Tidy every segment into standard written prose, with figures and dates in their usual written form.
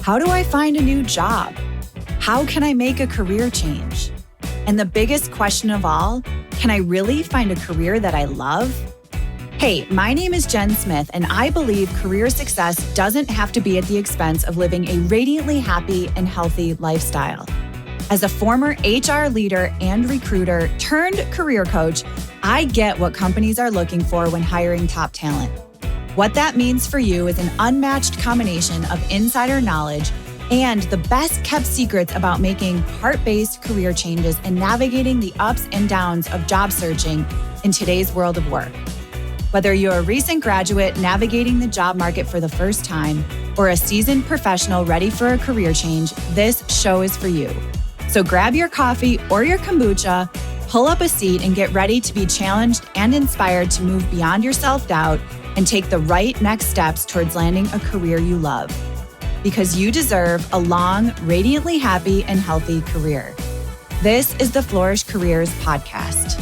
How do I find a new job? How can I make a career change? And the biggest question of all, can I really find a career that I love? Hey, my name is Jen Smith, and I believe career success doesn't have to be at the expense of living a radiantly happy and healthy lifestyle. As a former HR leader and recruiter turned career coach, I get what companies are looking for when hiring top talent. What that means for you is an unmatched combination of insider knowledge and the best kept secrets about making heart-based career changes and navigating the ups and downs of job searching in today's world of work. Whether you're a recent graduate navigating the job market for the first time or a seasoned professional ready for a career change, this show is for you. So grab your coffee or your kombucha, pull up a seat, and get ready to be challenged and inspired to move beyond your self-doubt and take the right next steps towards landing a career you love. Because you deserve a long, radiantly happy and healthy career. This is the Flourish Careers Podcast.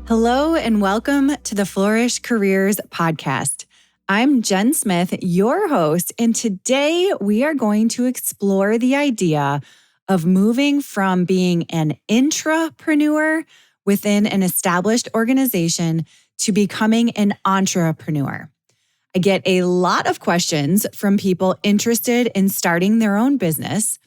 Hello and welcome to the Flourish Careers Podcast. I'm Jen Smith, your host, and today we are going to explore the idea of moving from being an intrapreneur within an established organization to becoming an entrepreneur. I get a lot of questions from people interested in starting their own business,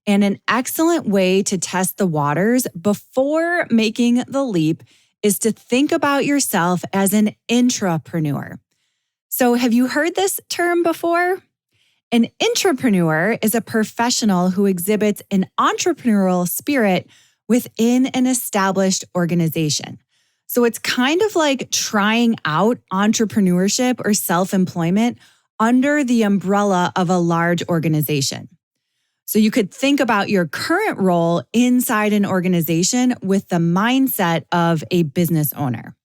and an excellent way to test the waters before making the leap is to think about yourself as an intrapreneur. So have you heard this term before? An intrapreneur is a professional who exhibits an entrepreneurial spirit within an established organization. So it's kind of like trying out entrepreneurship or self-employment under the umbrella of a large organization. So you could think about your current role inside an organization with the mindset of a business owner.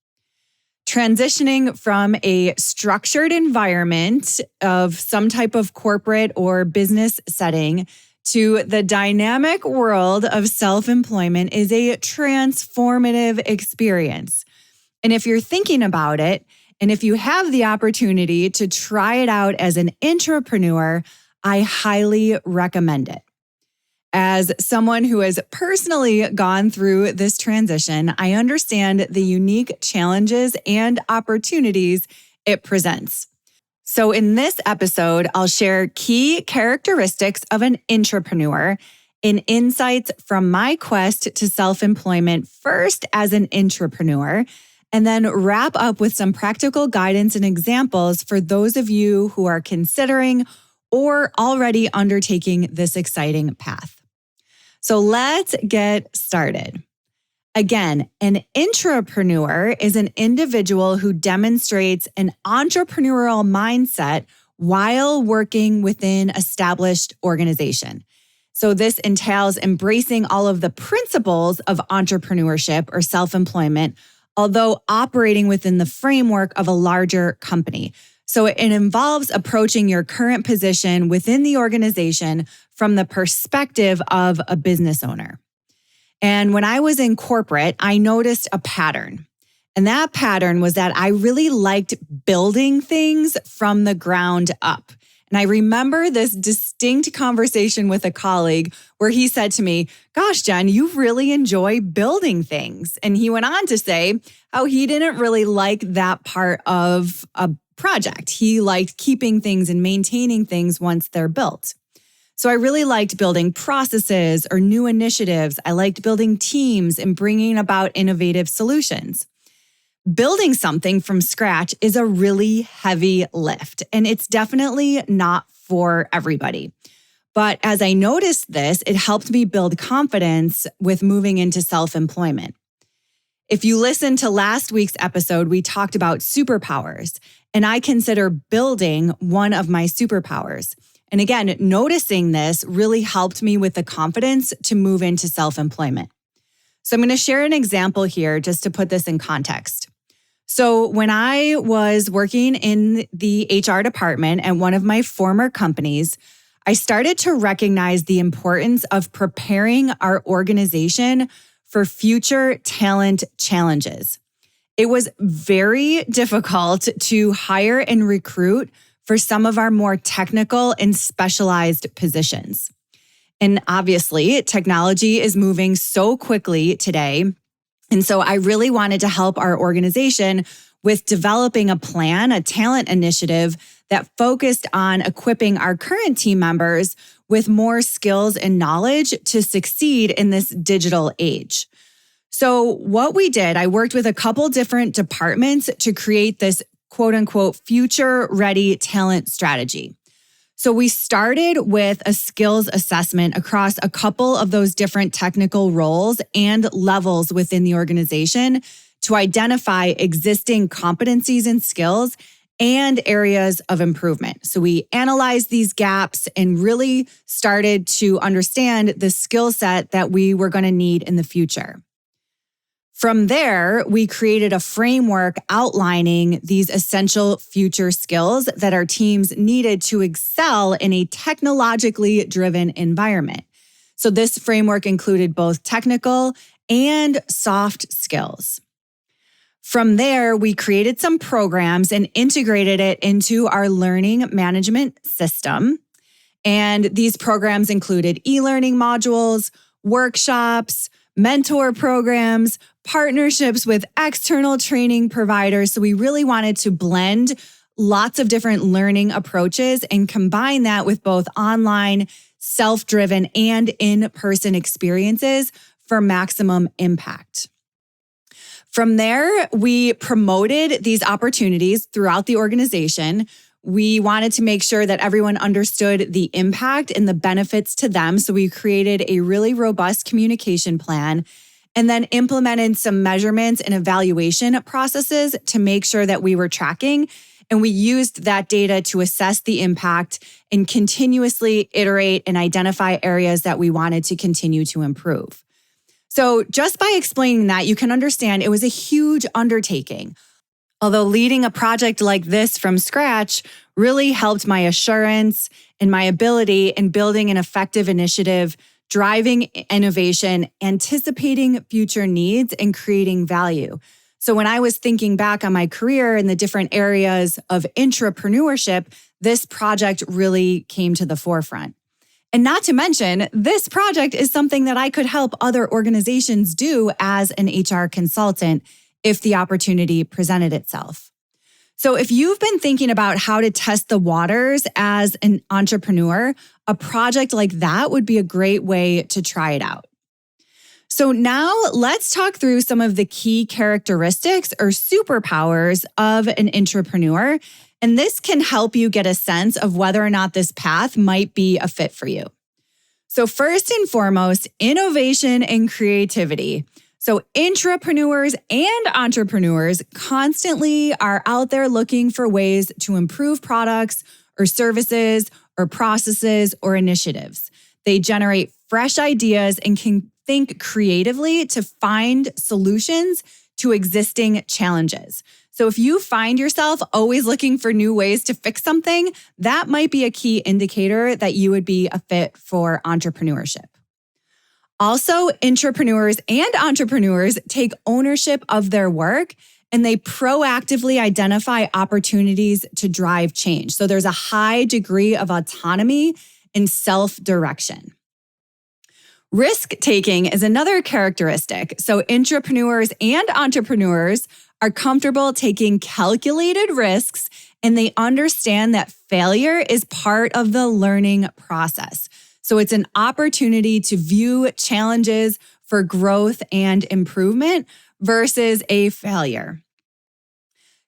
Transitioning from a structured environment of some type of corporate or business setting to the dynamic world of self-employment is a transformative experience. And if you're thinking about it, and if you have the opportunity to try it out as an intrapreneur, I highly recommend it. As someone who has personally gone through this transition, I understand the unique challenges and opportunities it presents. So in this episode, I'll share key characteristics of an intrapreneur and insights from my quest to self-employment first as an intrapreneur, and then wrap up with some practical guidance and examples for those of you who are considering or already undertaking this exciting path. So let's get started. Again, an intrapreneur is an individual who demonstrates an entrepreneurial mindset while working within established organization. So this entails embracing all of the principles of entrepreneurship or self-employment, although operating within the framework of a larger company. So it involves approaching your current position within the organization from the perspective of a business owner. And when I was in corporate, I noticed a pattern. And that pattern was that I really liked building things from the ground up. And I remember this distinct conversation with a colleague where he said to me, "Gosh, Jen, you really enjoy building things." And he went on to say how he didn't really like that part of a project. He liked keeping things and maintaining things once they're built. So I really liked building processes or new initiatives. I liked building teams and bringing about innovative solutions. Building something from scratch is a really heavy lift, and it's definitely not for everybody. But as I noticed this, it helped me build confidence with moving into self-employment. If you listened to last week's episode, we talked about superpowers, and I consider building one of my superpowers. And again, noticing this really helped me with the confidence to move into self-employment. So I'm going to share an example here just to put this in context. So when I was working in the HR department at one of my former companies, I started to recognize the importance of preparing our organization for future talent challenges. It was very difficult to hire and recruit for some of our more technical and specialized positions. And obviously, technology is moving so quickly today. And so I really wanted to help our organization with developing a plan, a talent initiative that focused on equipping our current team members with more skills and knowledge to succeed in this digital age. So what we did, I worked with a couple different departments to create this quote unquote future ready talent strategy. So we started with a skills assessment across a couple of those different technical roles and levels within the organization to identify existing competencies and skills and areas of improvement. So we analyzed these gaps and really started to understand the skill set that we were going to need in the future. From there, we created a framework outlining these essential future skills that our teams needed to excel in a technologically driven environment. So this framework included both technical and soft skills. From there, we created some programs and integrated it into our learning management system. And these programs included e-learning modules, workshops, mentor programs, partnerships with external training providers. So we really wanted to blend lots of different learning approaches and combine that with both online, self-driven, and in-person experiences for maximum impact. From there, we promoted these opportunities throughout the organization. We wanted to make sure that everyone understood the impact and the benefits to them. So we created a really robust communication plan and then implemented some measurements and evaluation processes to make sure that we were tracking. And we used that data to assess the impact and continuously iterate and identify areas that we wanted to continue to improve. So just by explaining that, you can understand it was a huge undertaking. Although leading a project like this from scratch really helped my assurance and my ability in building an effective initiative, driving innovation, anticipating future needs, and creating value. So when I was thinking back on my career in the different areas of intrapreneurship, this project really came to the forefront. And not to mention, this project is something that I could help other organizations do as an HR consultant if the opportunity presented itself. So if you've been thinking about how to test the waters as an entrepreneur, a project like that would be a great way to try it out. So now let's talk through some of the key characteristics or superpowers of an intrapreneur. And this can help you get a sense of whether or not this path might be a fit for you. So first and foremost, innovation and creativity. So intrapreneurs and entrepreneurs constantly are out there looking for ways to improve products or services or processes or initiatives. They generate fresh ideas and can think creatively to find solutions to existing challenges. So if you find yourself always looking for new ways to fix something, that might be a key indicator that you would be a fit for entrepreneurship. Also, intrapreneurs and entrepreneurs take ownership of their work and they proactively identify opportunities to drive change. So there's a high degree of autonomy and self-direction. Risk-taking is another characteristic. So intrapreneurs and entrepreneurs are comfortable taking calculated risks and they understand that failure is part of the learning process. So it's an opportunity to view challenges for growth and improvement versus a failure.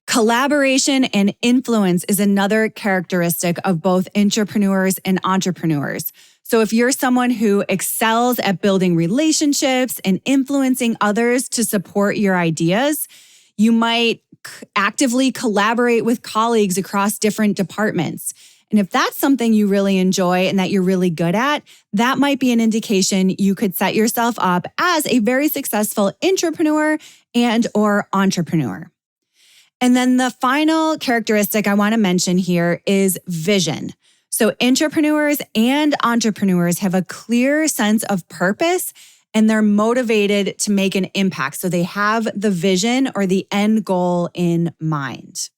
Collaboration and influence is another characteristic of both intrapreneurs and entrepreneurs. So if you're someone who excels at building relationships and influencing others to support your ideas, you might actively collaborate with colleagues across different departments. And if that's something you really enjoy and that you're really good at, that might be an indication you could set yourself up as a very successful intrapreneur and or entrepreneur. And then the final characteristic I want to mention here is vision. So intrapreneurs and entrepreneurs have a clear sense of purpose and they're motivated to make an impact. So they have the vision or the end goal in mind.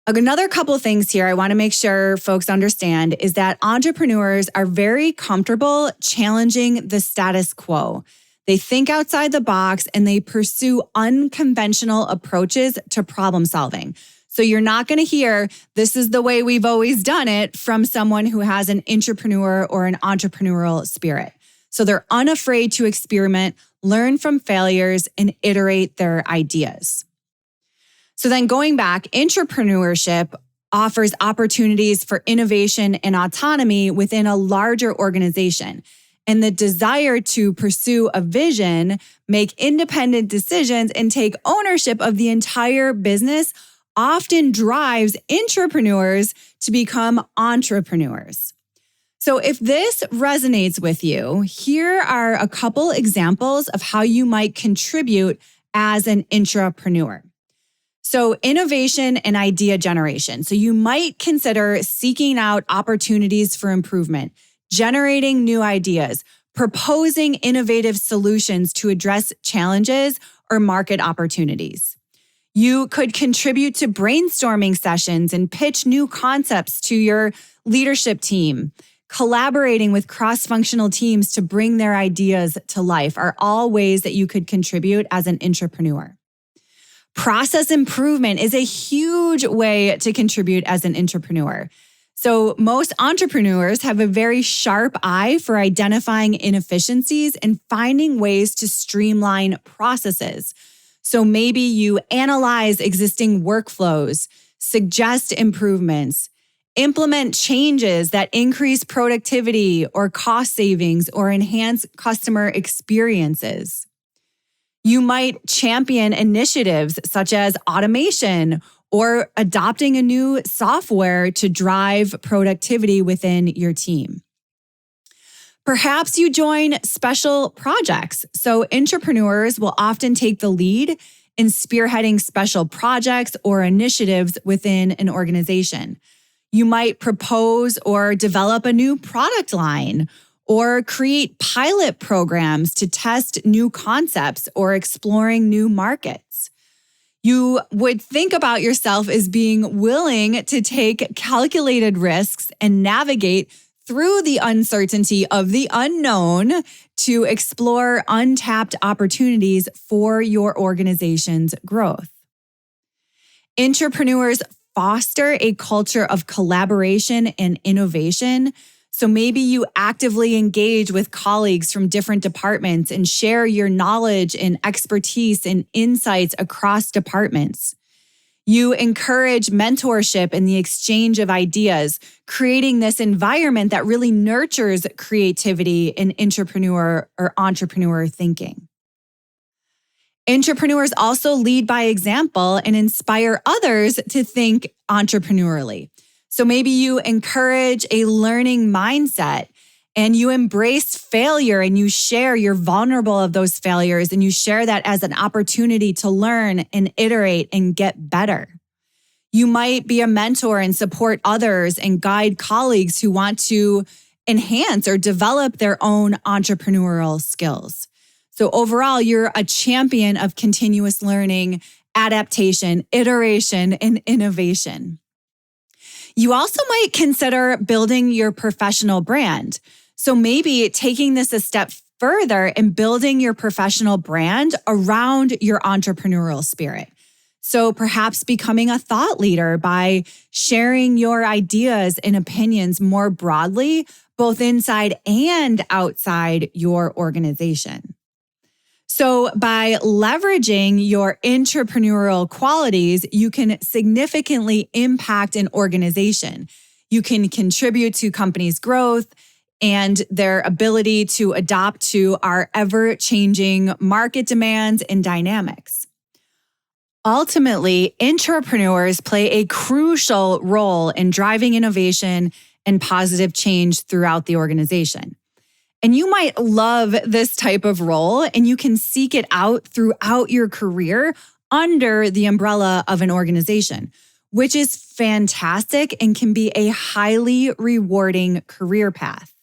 Another couple things here I want to make sure folks understand is that entrepreneurs are very comfortable challenging the status quo. They think outside the box and they pursue unconventional approaches to problem solving. So you're not going to hear, this is the way we've always done it from someone who has an intrapreneur or an entrepreneurial spirit. So they're unafraid to experiment, learn from failures, and iterate their ideas. So then going back, intrapreneurship offers opportunities for innovation and autonomy within a larger organization. And the desire to pursue a vision, make independent decisions, and take ownership of the entire business often drives intrapreneurs to become entrepreneurs. So if this resonates with you, here are a couple examples of how you might contribute as an intrapreneur. So innovation and idea generation. So you might consider seeking out opportunities for improvement, generating new ideas, proposing innovative solutions to address challenges or market opportunities. You could contribute to brainstorming sessions and pitch new concepts to your leadership team. Collaborating with cross-functional teams to bring their ideas to life are all ways that you could contribute as an intrapreneur. Process improvement is a huge way to contribute as an intrapreneur. So most entrepreneurs have a very sharp eye for identifying inefficiencies and finding ways to streamline processes. So maybe you analyze existing workflows, suggest improvements, implement changes that increase productivity or cost savings or enhance customer experiences. You might champion initiatives such as automation or adopting a new software to drive productivity within your team. Perhaps you join special projects. So intrapreneurs will often take the lead in spearheading special projects or initiatives within an organization. You might propose or develop a new product line or create pilot programs to test new concepts or exploring new markets. You would think about yourself as being willing to take calculated risks and navigate through the uncertainty of the unknown to explore untapped opportunities for your organization's growth. Intrapreneurs foster a culture of collaboration and innovation. So maybe you actively engage with colleagues from different departments and share your knowledge and expertise and insights across departments. You encourage mentorship and the exchange of ideas, creating this environment that really nurtures creativity in intrapreneur or entrepreneur thinking. Intrapreneurs also lead by example and inspire others to think entrepreneurially. So maybe you encourage a learning mindset and you embrace failure and you share you're vulnerable of those failures and you share that as an opportunity to learn and iterate and get better. You might be a mentor and support others and guide colleagues who want to enhance or develop their own entrepreneurial skills. So overall, you're a champion of continuous learning, adaptation, iteration, and innovation. You also might consider building your professional brand. So maybe taking this a step further and building your professional brand around your entrepreneurial spirit. So perhaps becoming a thought leader by sharing your ideas and opinions more broadly, both inside and outside your organization. So by leveraging your entrepreneurial qualities, you can significantly impact an organization. You can contribute to companies' growth and their ability to adapt to our ever-changing market demands and dynamics. Ultimately, intrapreneurs play a crucial role in driving innovation and positive change throughout the organization. And you might love this type of role, and you can seek it out throughout your career under the umbrella of an organization, which is fantastic and can be a highly rewarding career path.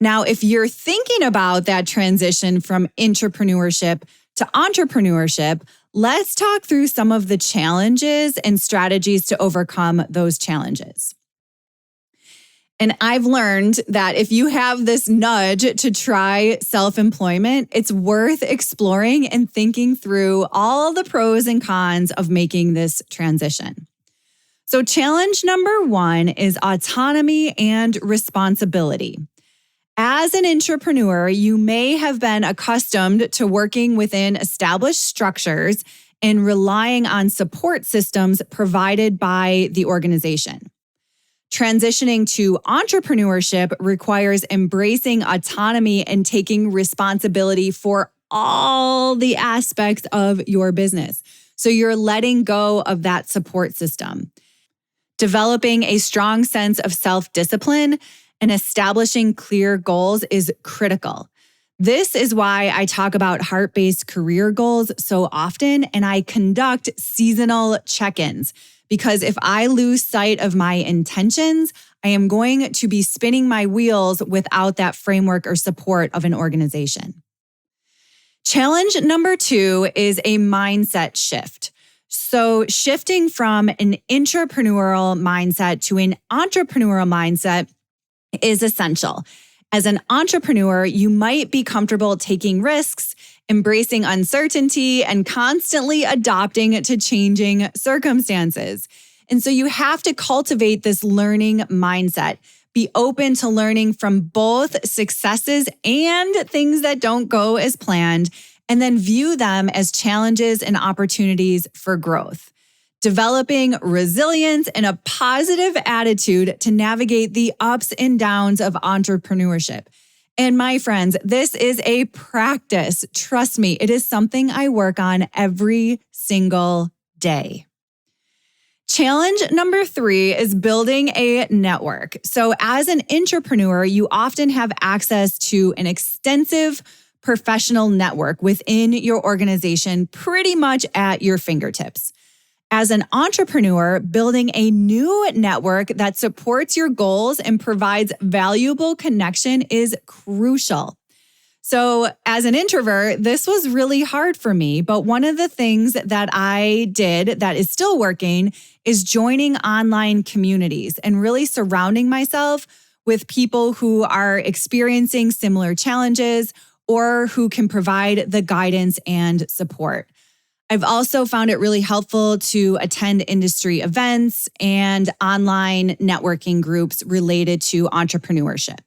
Now, if you're thinking about that transition from intrapreneurship to entrepreneurship, let's talk through some of the challenges and strategies to overcome those challenges. And I've learned that if you have this nudge to try self-employment, it's worth exploring and thinking through all the pros and cons of making this transition. So challenge number 1 is autonomy and responsibility. As an intrapreneur, you may have been accustomed to working within established structures and relying on support systems provided by the organization. Transitioning to entrepreneurship requires embracing autonomy and taking responsibility for all the aspects of your business. So you're letting go of that support system. Developing a strong sense of self-discipline and establishing clear goals is critical. This is why I talk about heart-based career goals so often, and I conduct seasonal check-ins. Because if I lose sight of my intentions, I am going to be spinning my wheels without that framework or support of an organization. Challenge number 2 is a mindset shift. So shifting from an intrapreneurial mindset to an entrepreneurial mindset is essential. As an entrepreneur, you might be comfortable taking risks, embracing uncertainty, and constantly adapting to changing circumstances. And so you have to cultivate this learning mindset. Be open to learning from both successes and things that don't go as planned, and then view them as challenges and opportunities for growth. Developing resilience and a positive attitude to navigate the ups and downs of entrepreneurship. And my friends, this is a practice. Trust me, it is something I work on every single day. Challenge number 3 is building a network. So as an intrapreneur, you often have access to an extensive professional network within your organization pretty much at your fingertips. As an entrepreneur, building a new network that supports your goals and provides valuable connection is crucial. So as an introvert, this was really hard for me, but one of the things that I did that is still working is joining online communities and really surrounding myself with people who are experiencing similar challenges or who can provide the guidance and support. I've also found it really helpful to attend industry events and online networking groups related to entrepreneurship.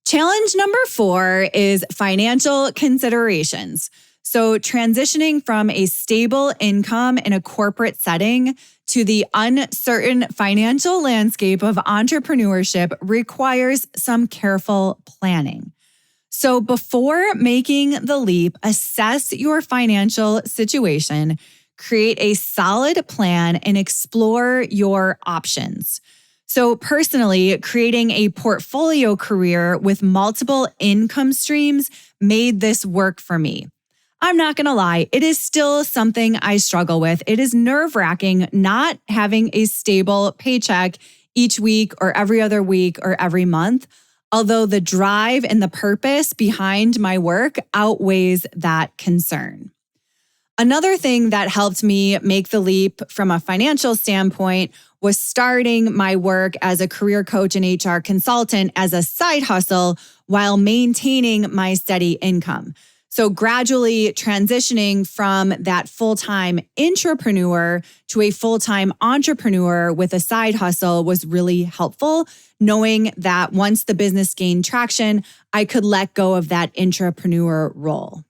Challenge number 4 is financial considerations. So transitioning from a stable income in a corporate setting to the uncertain financial landscape of entrepreneurship requires some careful planning. So before making the leap, assess your financial situation, create a solid plan, and explore your options. So personally, creating a portfolio career with multiple income streams made this work for me. I'm not going to lie, it is still something I struggle with. It is nerve-wracking not having a stable paycheck each week or every other week or every month. Although the drive and the purpose behind my work outweighs that concern. Another thing that helped me make the leap from a financial standpoint was starting my work as a career coach and HR consultant as a side hustle while maintaining my steady income. So gradually transitioning from that full-time intrapreneur to a full-time entrepreneur with a side hustle was really helpful, knowing that once the business gained traction, I could let go of that intrapreneur role.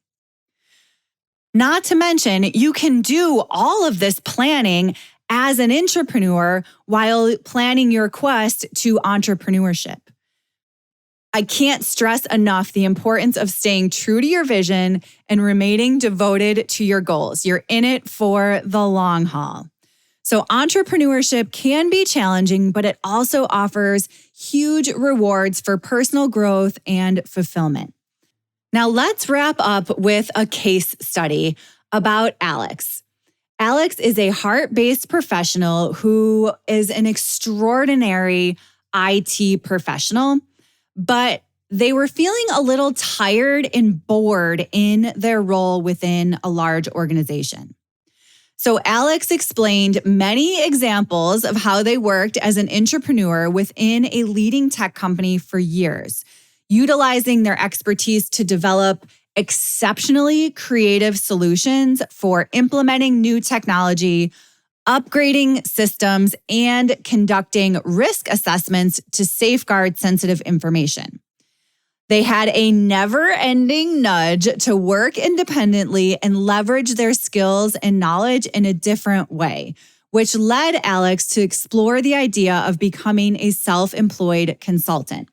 Not to mention, you can do all of this planning as an intrapreneur while planning your quest to entrepreneurship. I can't stress enough the importance of staying true to your vision and remaining devoted to your goals. You're in it for the long haul. So entrepreneurship can be challenging, but it also offers huge rewards for personal growth and fulfillment. Now let's wrap up with a case study about Alex. Alex is a heart-based professional who is an extraordinary IT professional. But they were feeling a little tired and bored in their role within a large organization. So Alex explained many examples of how they worked as an intrapreneur within a leading tech company for years, utilizing their expertise to develop exceptionally creative solutions for implementing new technology, upgrading systems, and conducting risk assessments to safeguard sensitive information. They had a never-ending nudge to work independently and leverage their skills and knowledge in a different way, which led Alex to explore the idea of becoming a self-employed consultant.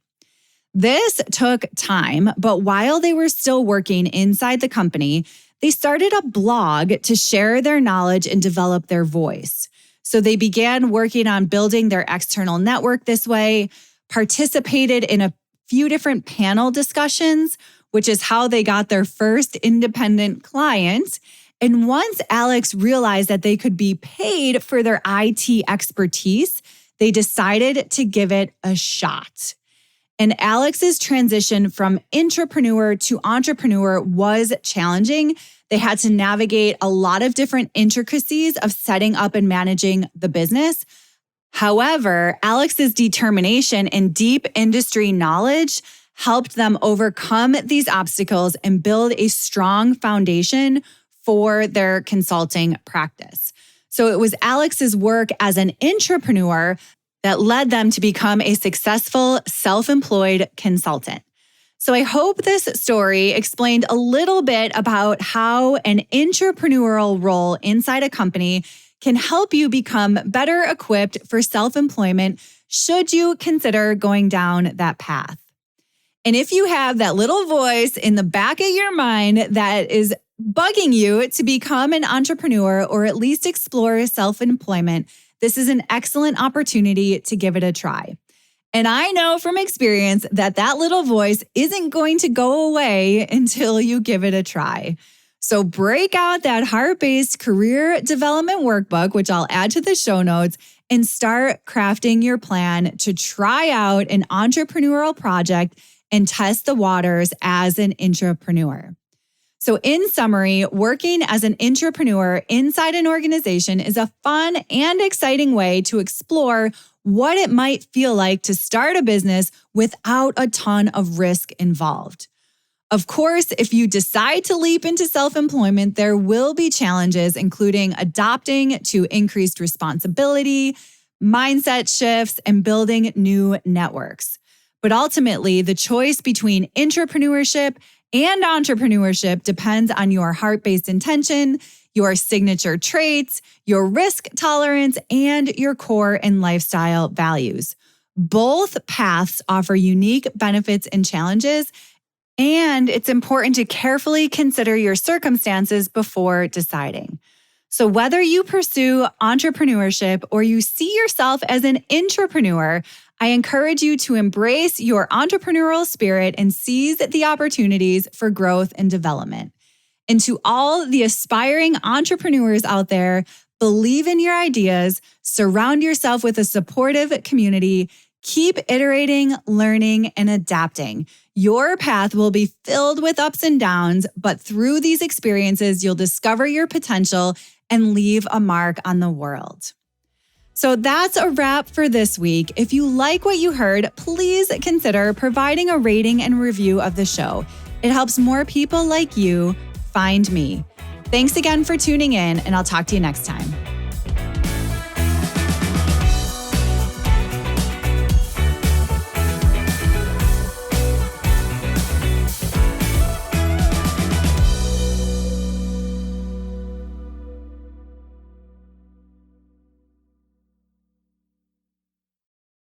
This took time, but while they were still working inside the company, they started a blog to share their knowledge and develop their voice. So they began working on building their external network this way, participated in a few different panel discussions, which is how they got their first independent client. And once Alex realized that they could be paid for their IT expertise, they decided to give it a shot. And Alex's transition from intrapreneur to entrepreneur was challenging. They had to navigate a lot of different intricacies of setting up and managing the business. However, Alex's determination and deep industry knowledge helped them overcome these obstacles and build a strong foundation for their consulting practice. So it was Alex's work as an intrapreneur that led them to become a successful self-employed consultant. So I hope this story explained a little bit about how an intrapreneurial role inside a company can help you become better equipped for self-employment should you consider going down that path. And if you have that little voice in the back of your mind that is bugging you to become an entrepreneur or at least explore self-employment, this is an excellent opportunity to give it a try. And I know from experience that that little voice isn't going to go away until you give it a try. So break out that heart-based career development workbook, which I'll add to the show notes, and start crafting your plan to try out an entrepreneurial project and test the waters as an intrapreneur. So in summary, working as an intrapreneur inside an organization is a fun and exciting way to explore what it might feel like to start a business without a ton of risk involved. Of course, if you decide to leap into self-employment, there will be challenges, including adapting to increased responsibility, mindset shifts, and building new networks. But ultimately, the choice between intrapreneurship and entrepreneurship depends on your heart-based intention, your signature traits, your risk tolerance, and your core and lifestyle values. Both paths offer unique benefits and challenges, and it's important to carefully consider your circumstances before deciding. So whether you pursue entrepreneurship or you see yourself as an intrapreneur, I encourage you to embrace your entrepreneurial spirit and seize the opportunities for growth and development. And to all the aspiring entrepreneurs out there, believe in your ideas, surround yourself with a supportive community, keep iterating, learning, and adapting. Your path will be filled with ups and downs, but through these experiences, you'll discover your potential and leave a mark on the world. So that's a wrap for this week. If you like what you heard, please consider providing a rating and review of the show. It helps more people like you find me. Thanks again for tuning in, and I'll talk to you next time.